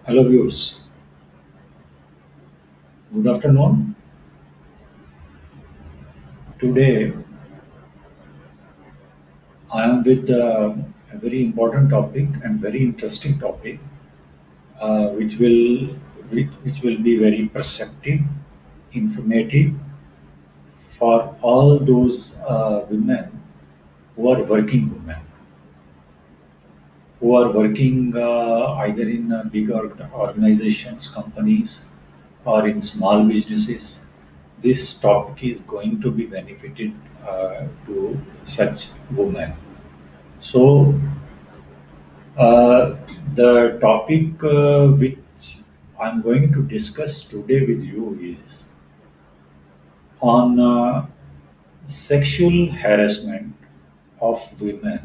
Hello viewers, good afternoon. Today I am with a very important topic and very interesting topic, which will be very perceptive, informative for all those women who are working women, who are working either in big organizations, companies, or in small businesses. This topic is going to be benefited to such women. So, uh, the topic which I'm going to discuss today with you is on sexual harassment of women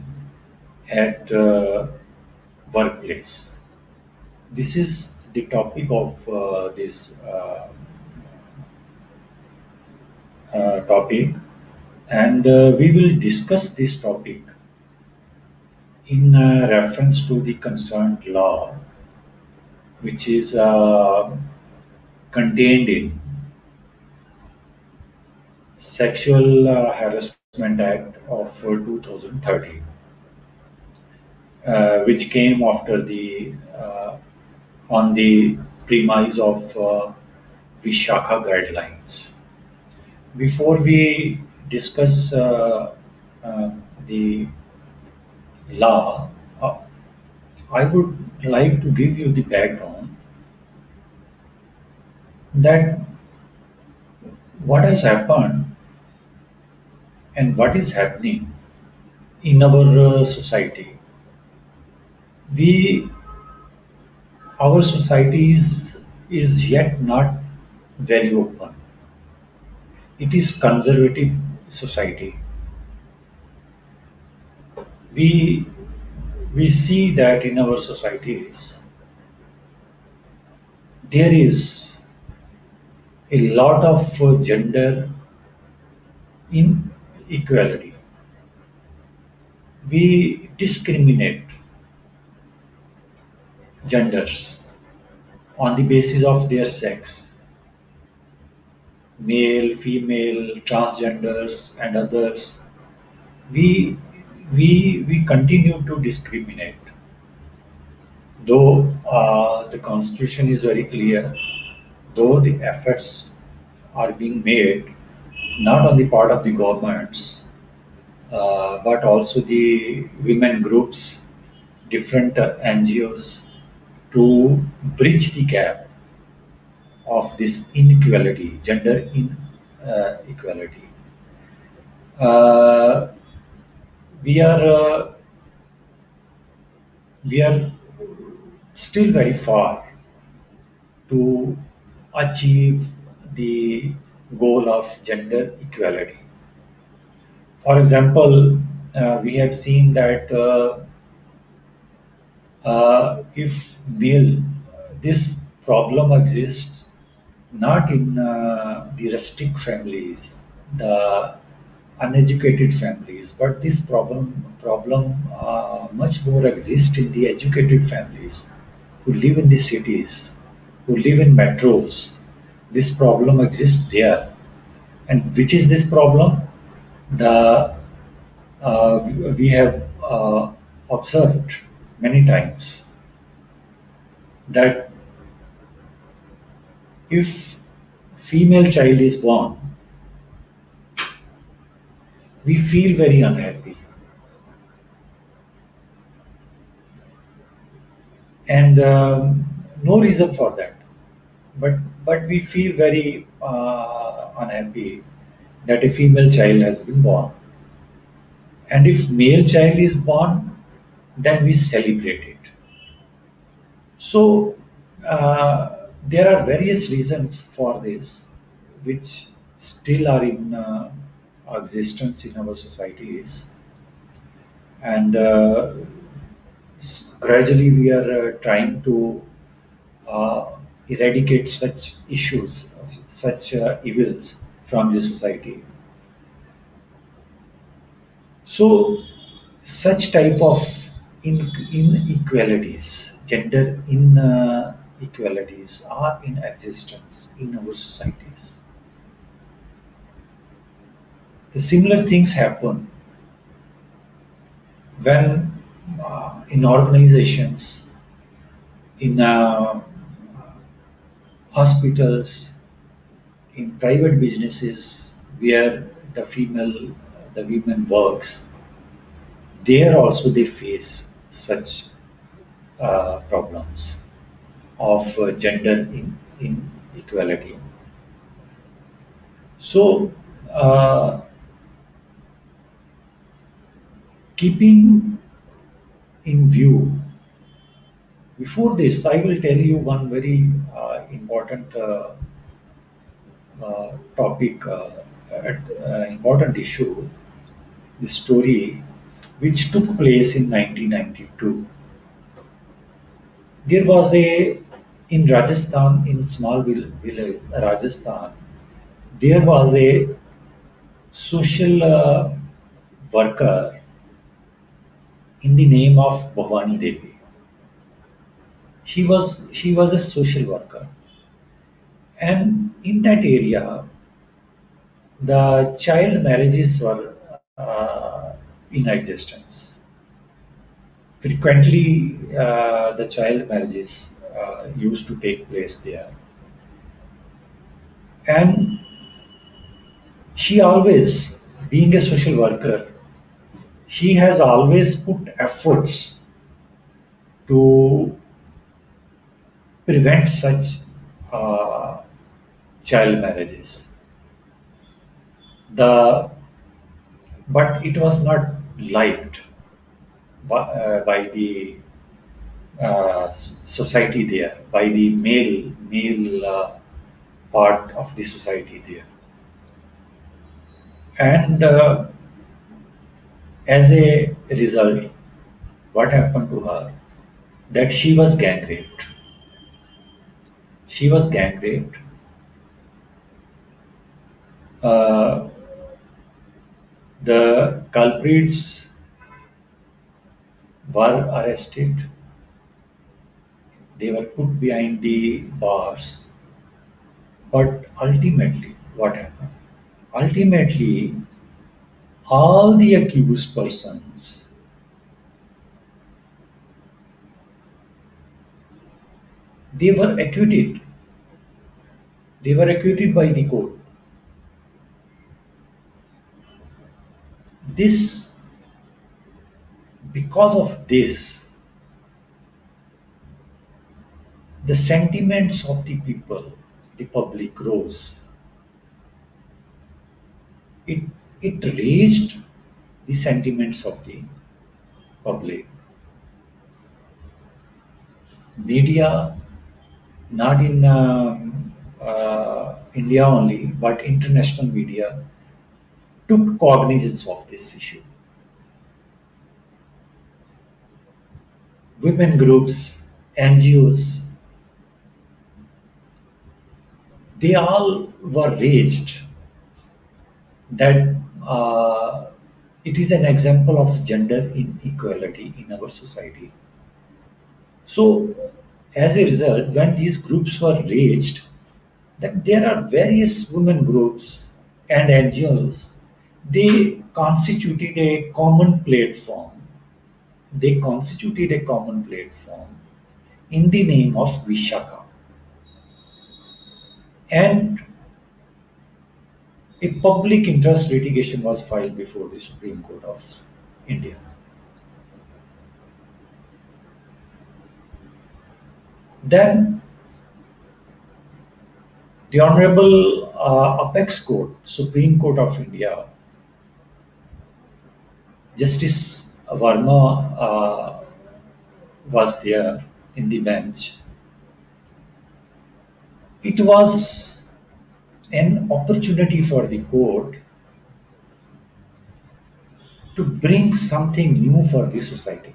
at workplace. This is the topic of this topic, and we will discuss this topic in reference to the concerned law, which is contained in Sexual Harassment Act of 2013, which came after the on the premise of Vishakha guidelines. Before we discuss uh, the law, I would like to give you the background that what has happened and what is happening in our society. We, our society is yet not very open. It is conservative society. We we see that in our societies there is a lot of gender inequality. We discriminate genders on the basis of their sex, male, female, transgenders, and others. We we continue to discriminate, though the constitution is very clear, though the efforts are being made not on the part of the governments, but also the women groups, different NGOs, to bridge the gap of this inequality, gender inequality. Uh, we are we are still very far to achieve the goal of gender equality. For example, we have seen that if male, this problem exists not in the rustic families, the uneducated families, but this problem much more exists in the educated families who live in the cities, who live in metros. This problem exists there, and which is this problem? The we have observed many times that if female child is born, we feel very unhappy, and no reason for that. But we feel very unhappy that a female child has been born, and if male child is born, then we celebrate it. So there are various reasons for this, which still are in existence in our societies, and gradually we are trying to uh, eradicate such issues, such evils from the society. So such type of inequalities, gender inequalities, inequalities are in existence in our societies. The similar things happen when in organizations, in hospitals, in private businesses where the women works, there also they face such problems of gender inequality. So, keeping in view, before this, I will tell you one very important topic, important issue, the story which took place in 1992. There was a in Rajasthan, in small village, Rajasthan. There was a social worker in the name of Bhavani Devi. She was a social worker, and in that area, the child marriages were in existence. Frequently, the child marriages used to take place there, and she always, being a social worker, she has always put efforts to prevent such uh, child marriages. The But it was not liked by the society there, by the male part of the society there, and as a result, what happened to her? That she was gang raped. She was gang raped. Uh, the culprits were arrested. They were put behind the bars. But ultimately, what happened? Ultimately, all the accused persons, they were acquitted. They were acquitted by the court. This, because of this, the sentiments of the people, the public rose. It it raised the sentiments of the public. Media, not in India only, but international media took cognizance of this issue. Women groups, NGOs, they all were raised that it is an example of gender inequality in our society. So, as a result, when these groups were raised, that there are various women groups and NGOs, they constituted a common platform. They constituted a common platform in the name of Vishaka. And a public interest litigation was filed before the Supreme Court of India. Then the Honorable Apex Court, Supreme Court of India, Justice Verma was there in the bench. It was an opportunity for the court to bring something new for the society.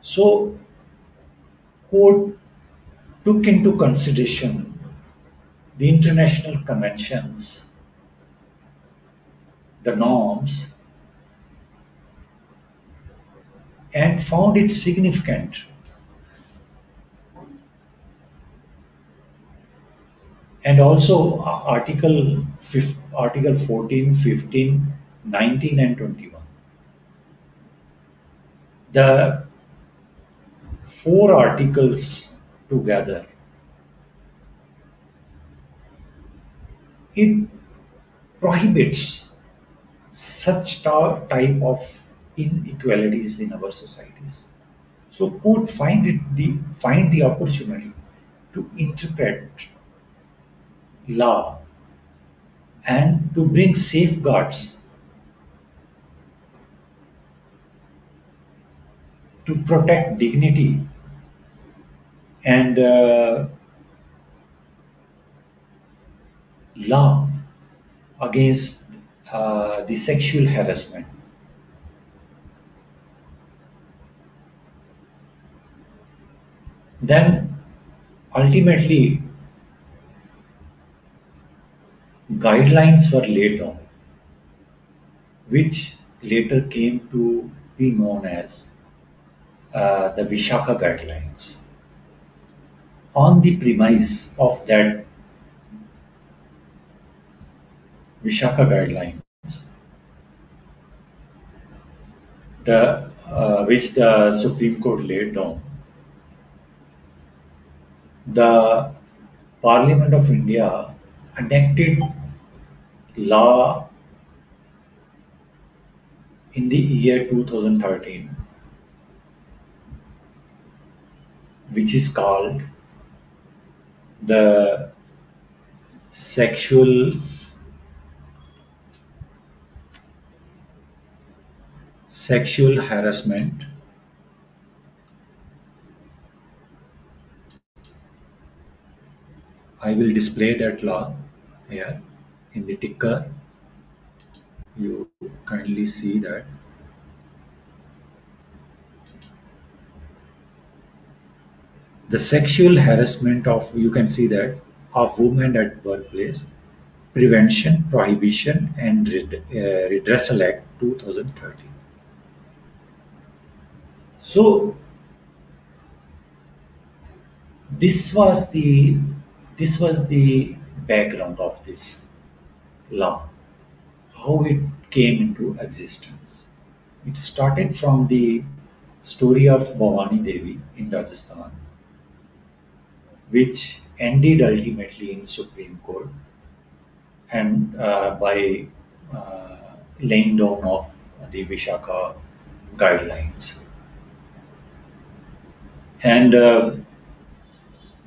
So, court took into consideration the international conventions, the norms, and found it significant and also Article 14, 15, 19, and 21. The four articles together, it prohibits such type of inequalities in our societies. So court find the opportunity to interpret law and to bring safeguards to protect dignity and law against the sexual harassment. Then ultimately guidelines were laid down, which later came to be known as the Vishaka Guidelines. On the premise of that Vishaka Guidelines, which the Supreme Court laid down, the Parliament of India enacted law in the year 2013, which is called the Sexual Harassment I will display that law here in the ticker. You kindly see that. The sexual harassment of, you can see that, of women at workplace, Prevention, Prohibition and Redressal Act 2013. So this was the background of this law, how it came into existence. It started from the story of Bhavani Devi in Rajasthan, which ended ultimately in Supreme Court and by uh, laying down of the Vishaka guidelines. And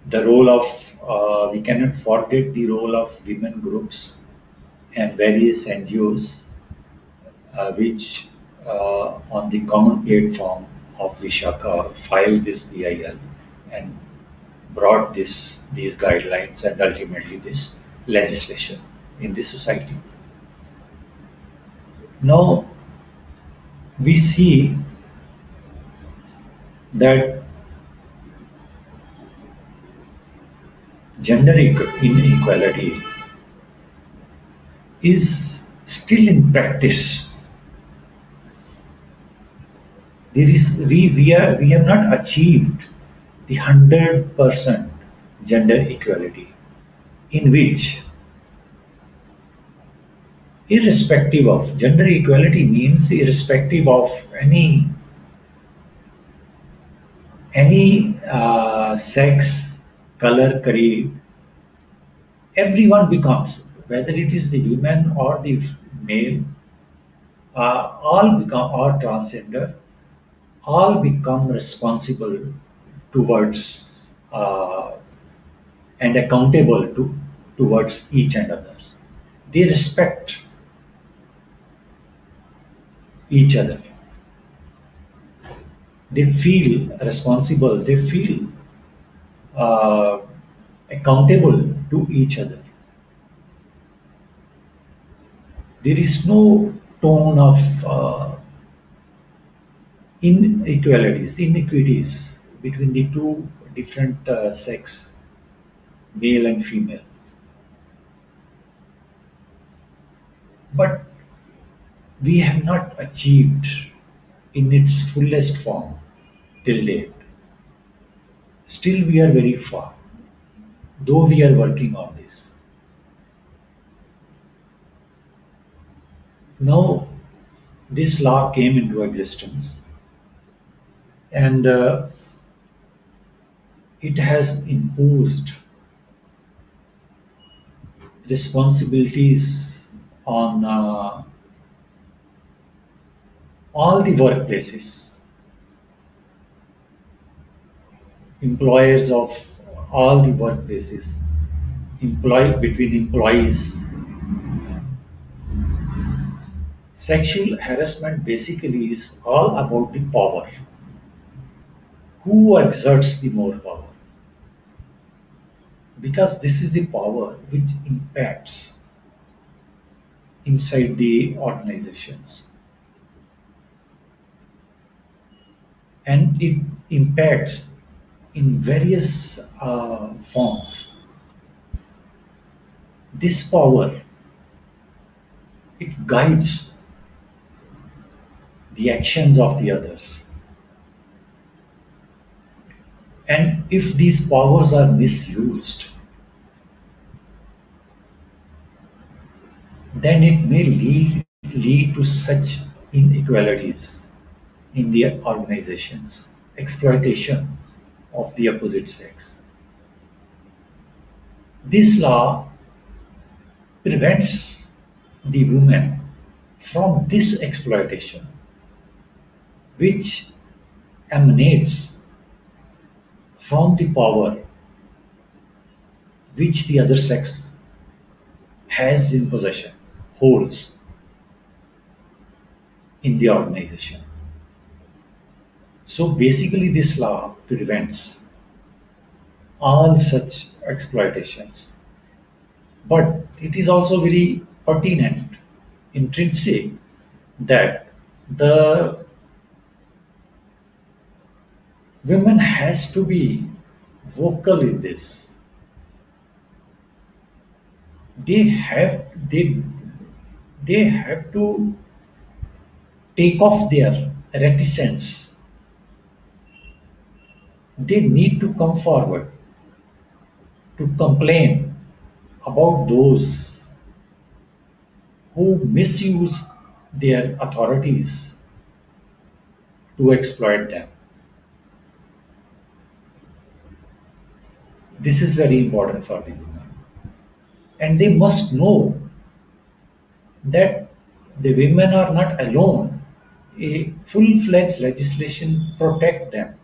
the role of, we cannot forget the role of women groups and various NGOs, which on the common platform of Vishaka filed this BIL and brought these guidelines and ultimately this legislation in the society. Now we see that gender inequality is still in practice. We have not achieved the 100% gender equality, in which irrespective of gender equality means irrespective of any sex, color, creed, everyone becomes, whether it is the women or the male, all become, or transgender, all become responsible towards and accountable towards each and others. They respect each other. They feel responsible. They feel uh, accountable to each other. There is no tone of inequities between the two different sex, male and female. But we have not achieved in its fullest form till date. Still, we are very far. though we are working on this. Now, this law came into existence, and it has imposed responsibilities on all the workplaces, employers of all the workplaces, employ between employees. Sexual harassment basically is all about the power. Who exerts the more power? Because this is the power which impacts inside the organizations, and it impacts in various forms. This power, it guides the actions of the others, and if these powers are misused, then it may lead to such inequalities in the organizations, exploitation of the opposite sex. This law prevents the women from this exploitation, which emanates from the power which the other sex has in possession, holds in the organization. So basically, this law prevents all such exploitations. But it is also very pertinent, intrinsic, that the women has to be vocal in this. They have they they have to take off their reticence. They need to come forward to complain about those who misuse their authorities to exploit them. This is very important for the women. And they must know that the women are not alone. A full-fledged legislation protect them.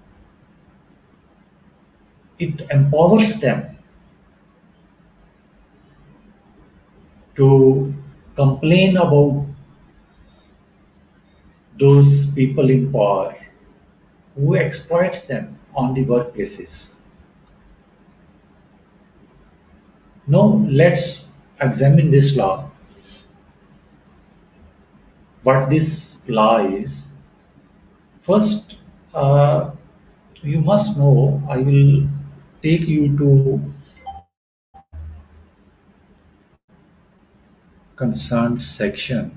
It empowers them to complain about those people in power who exploits them on the workplaces. Now let's examine this law. What this law is. First, you must know, I will take you to concerned section.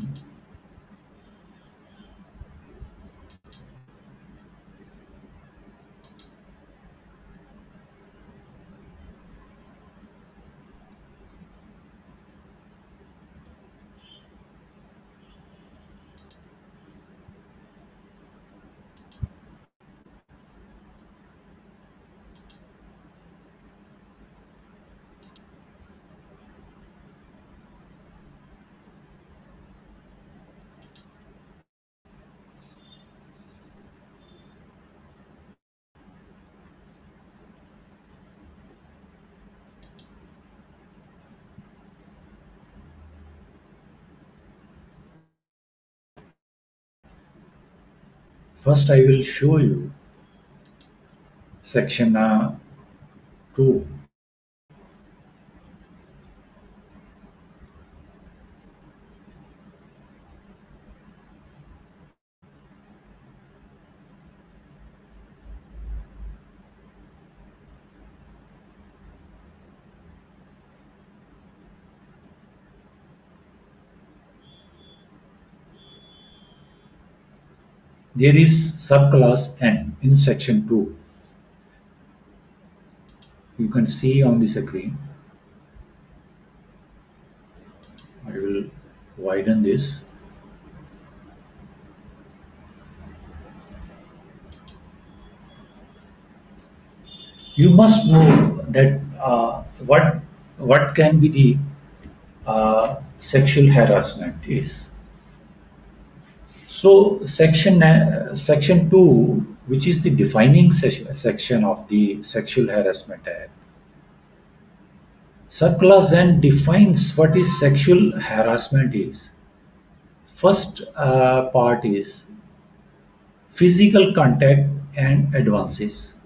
First, I will show you section 2. There is subclass N in section 2. you can see on the screen. I will widen this. You must know that what can be the sexual harassment is. So section 2, which is the defining section of the Sexual Harassment Act, subclause then defines what is sexual harassment is. First part is physical contact and advances.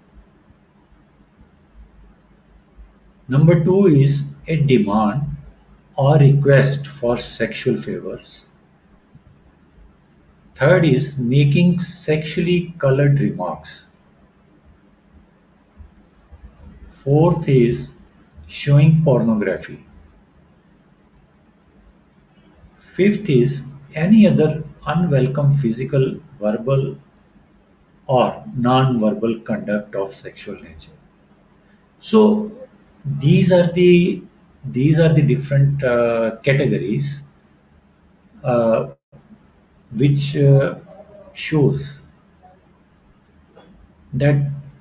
Number 2 is a demand or request for sexual favors. Third is making sexually colored remarks. Fourth is showing pornography. Fifth is any other unwelcome physical, verbal, or non-verbal conduct of sexual nature. So these are the different categories uh, which shows that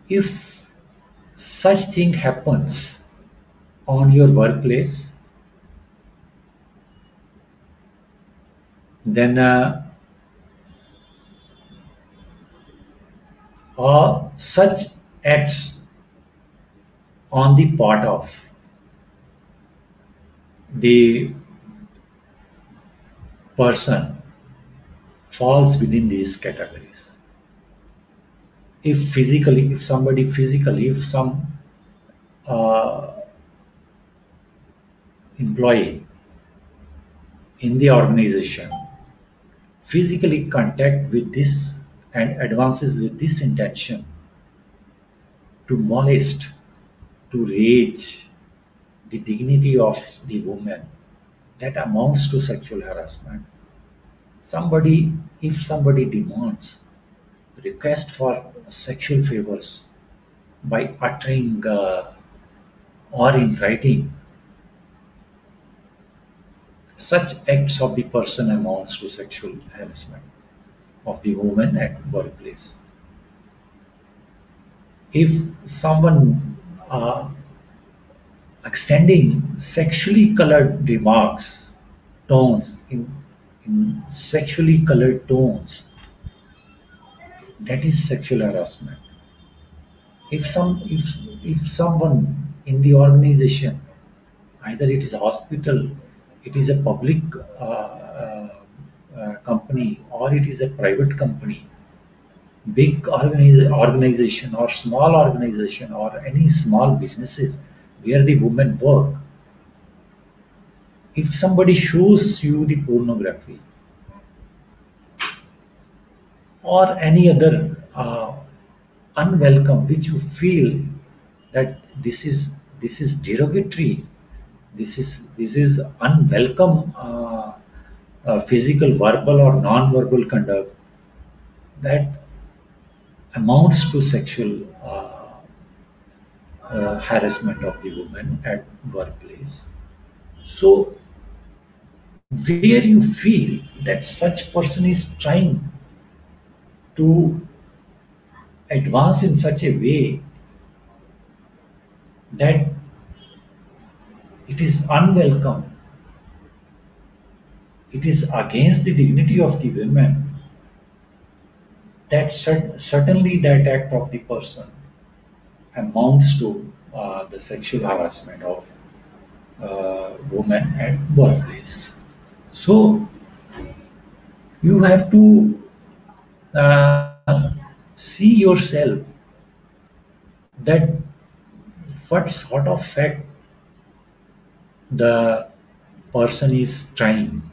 if such thing happens on your workplace, then or such acts on the part of the person falls within these categories. If physically, if somebody physically, if some uh, employee in the organization physically contact with this and advances with this intention to molest, to rage the dignity of the woman, that amounts to sexual harassment. Somebody, if somebody demands, request for sexual favors by uttering or in writing, such acts of the person amounts to sexual harassment of the woman at workplace. If someone extending sexually colored remarks, tones in sexually colored tones, that is sexual harassment. If someone in the organization, either it is a hospital, it is a public company, or it is a private company, big organization or small organization or any small businesses where the women work, if somebody shows you the pornography or any other unwelcome, which you feel that this is derogatory, this is unwelcome physical, verbal, or non-verbal conduct, that amounts to sexual harassment of the woman at workplace. So where you feel that such person is trying to advance in such a way that it is unwelcome, it is against the dignity of the women, that certainly that act of the person amounts to the sexual harassment of women at workplace. So you have to see yourself that what sort of fact the person is trying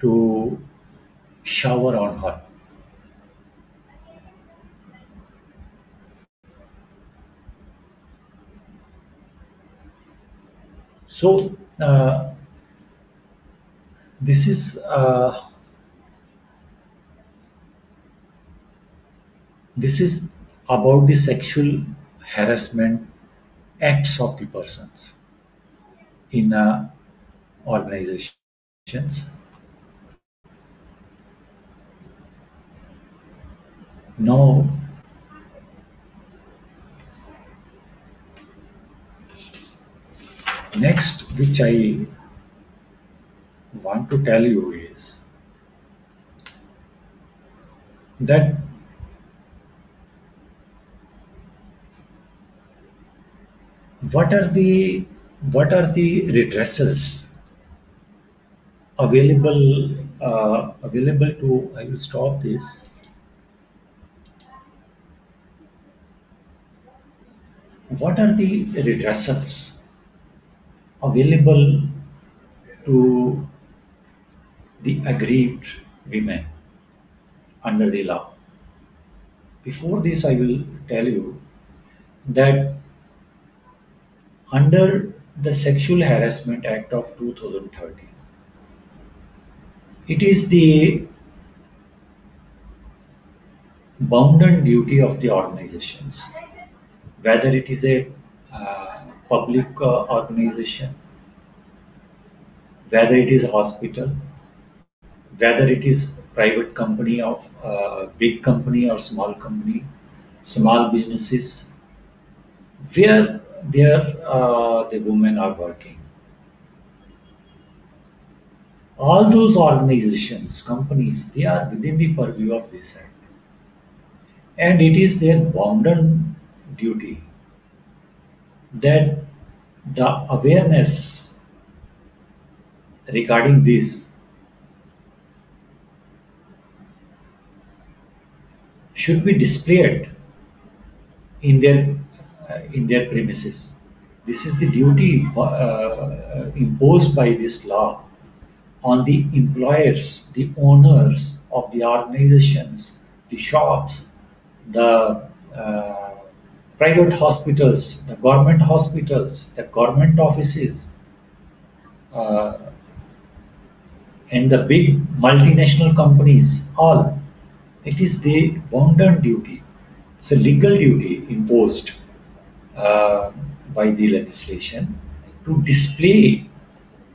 to shower on her. So this is this is about the sexual harassment acts of the persons in organizations. Now, next, which I want to tell you is that what are the redressals available to. I will stop this. What are the redressals available to the aggrieved women under the law? Before this, I will tell you that under the Sexual Harassment Act of 2013, it is the bounden duty of the organizations, whether it is a public organization, whether it is a hospital, whether it is private company of big company or small company, small businesses, where there the women are working. All those organizations, companies, they are within the purview of this act, and it is their bounden duty that the awareness regarding this should be displayed in their premises. This is the duty imposed by this law on the employers, the owners of the organizations, the shops, the private hospitals, the government offices, uh, and the big multinational companies. All it is the bounden duty. It's a legal duty imposed uh, by the legislation to display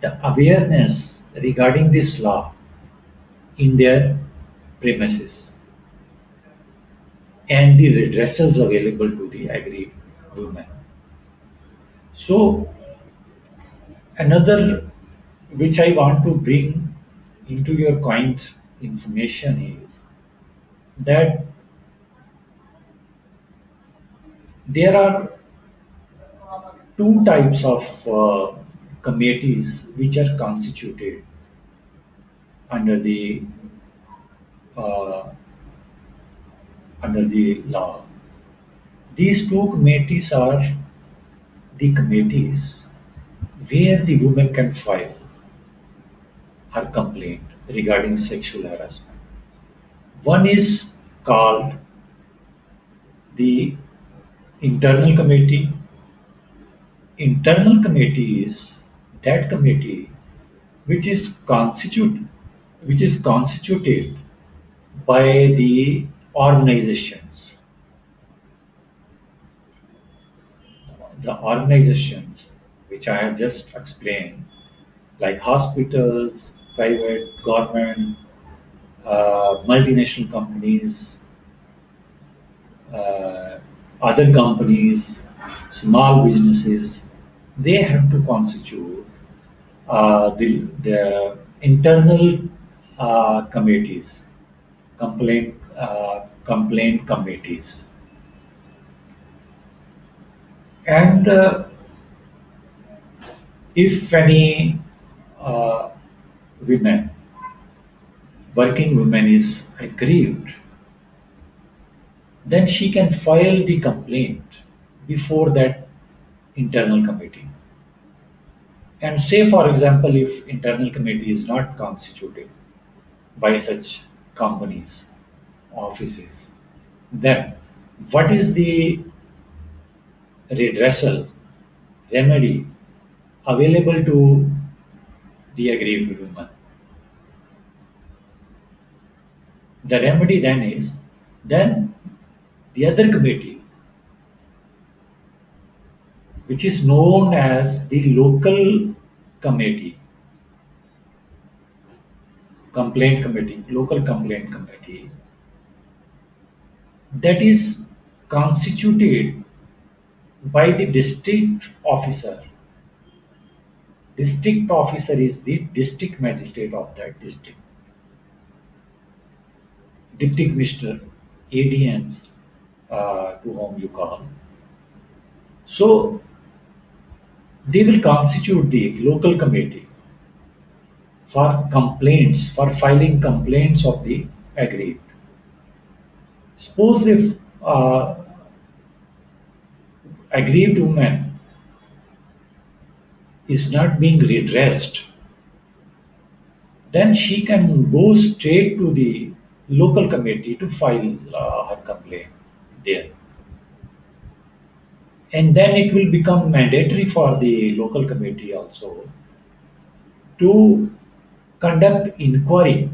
the awareness regarding this law in their premises and the redressals available to the aggrieved women. So, another which I want to bring into your kind information is that there are two types of committees which are constituted under the uh, under the law. These two committees are the committees where the woman can file her complaint regarding sexual harassment. One is called the internal committee. Internal committee is that committee which is constituted by the organizations. The organizations which I have just explained, like hospitals, private, government, multinational companies, uh, other companies, small businesses, they have to constitute the internal committees, complaint committees, and if any uh, women, working woman is aggrieved, then she can file the complaint before that internal committee. And say, for example, if internal committee is not constituted by such companies, offices, then what is the redressal remedy available to the aggrieved woman? The remedy then is then the other committee which is known as the local committee, local complaint committee, that is constituted by the district officer. District officer is the district magistrate of that district. Deputy commissioner, ADMs, to whom you call. So they will constitute the local committee for complaints, for filing complaints of the aggrieved. Suppose if aggrieved woman is not being redressed, then she can go straight to the local committee to file her complaint there. And then it will become mandatory for the local committee also to conduct inquiry,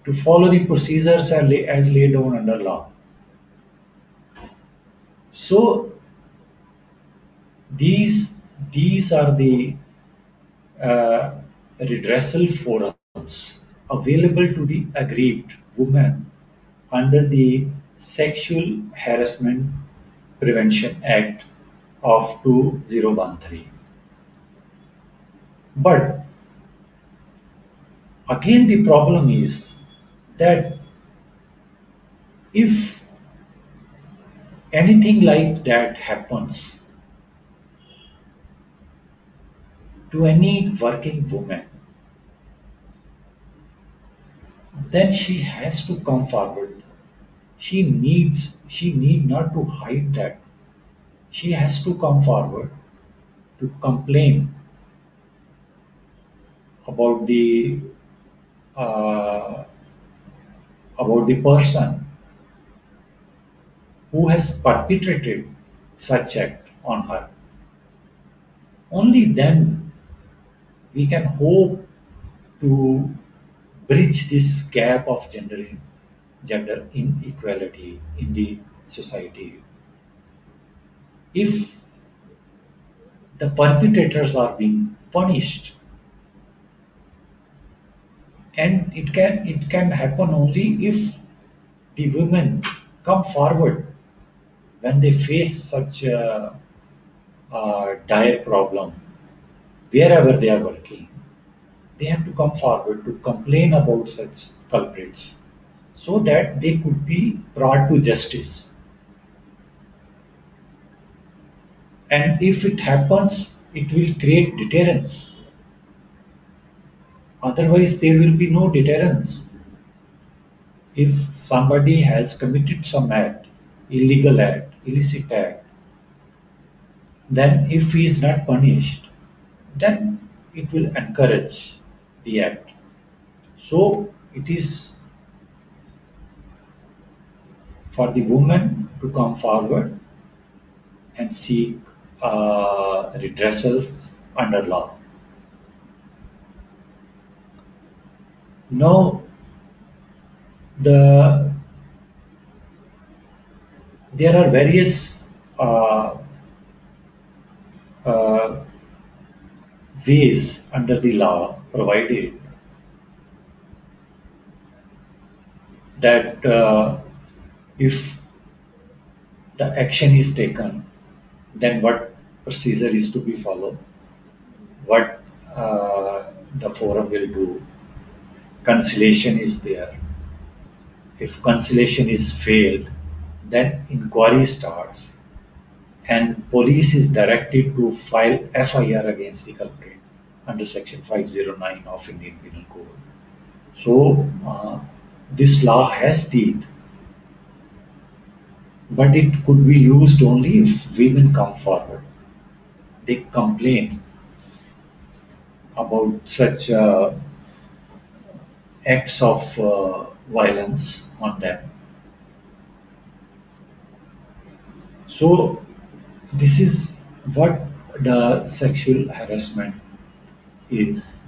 to follow the procedures as laid down under law. So these are the uh, redressal forums available to the aggrieved woman under the Sexual Harassment Prevention Act of 2013. But again, the problem is that if anything like that happens to any working woman, then she has to come forward. She need not to hide that. She has to come forward to complain about uh, the person who has perpetrated such act on her. Only then we can hope to bridge this gap of gender inequality in the society. If the perpetrators are being punished, and it can happen only if the women come forward when they face such a dire problem wherever they are working. They have to come forward to complain about such culprits so that they could be brought to justice. And if it happens, it will create deterrence. Otherwise, there will be no deterrence. If somebody has committed some act, illegal act, illicit act, then if he is not punished, then it will encourage the act. So it is for the woman to come forward and seek redressals under law. Now, the there are various uh, uh, ways under the law provided that if the action is taken, then what procedure is to be followed, what the forum will do. Conciliation is there. If conciliation is failed, then inquiry starts and police is directed to file FIR against the culprit under section 509 of Indian Penal Code. So this law has teeth, but it could be used only if women come forward. They complain about such acts of violence on them. So this is what the sexual harassment is.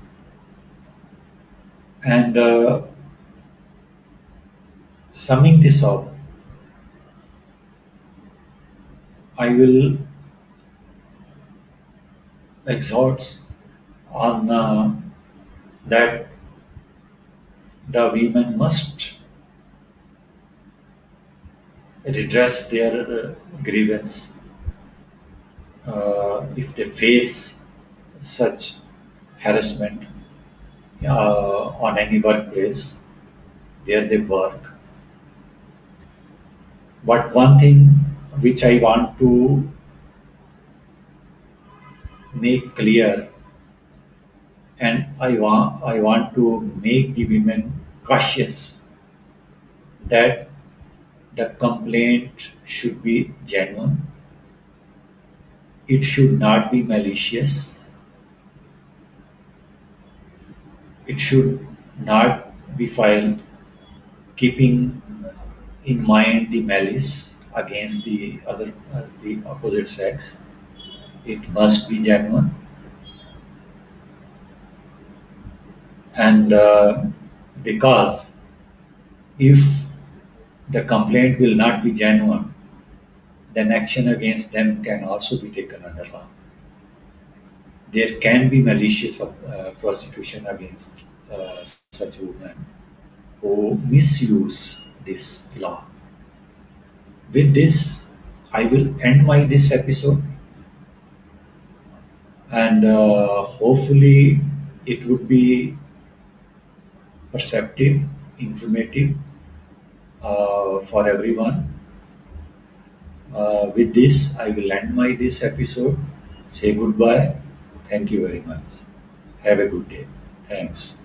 And summing this up, I will exhorts on that the women must redress their grievance if they face such harassment on any workplace where they work. But one thing which I want to make clear, and I want to make the women cautious that the complaint should be genuine, it should not be malicious, it should not be filed keeping in mind the malice against the opposite sex. It must be genuine, and because if the complaint will not be genuine, then action against them can also be taken under law. There can be malicious prosecution against such women who misuse this law. With this, I will end my this episode, and hopefully it would be perceptive, informative for everyone. With this, I will end my this episode. Say goodbye. Thank you very much. Have a good day. Thanks.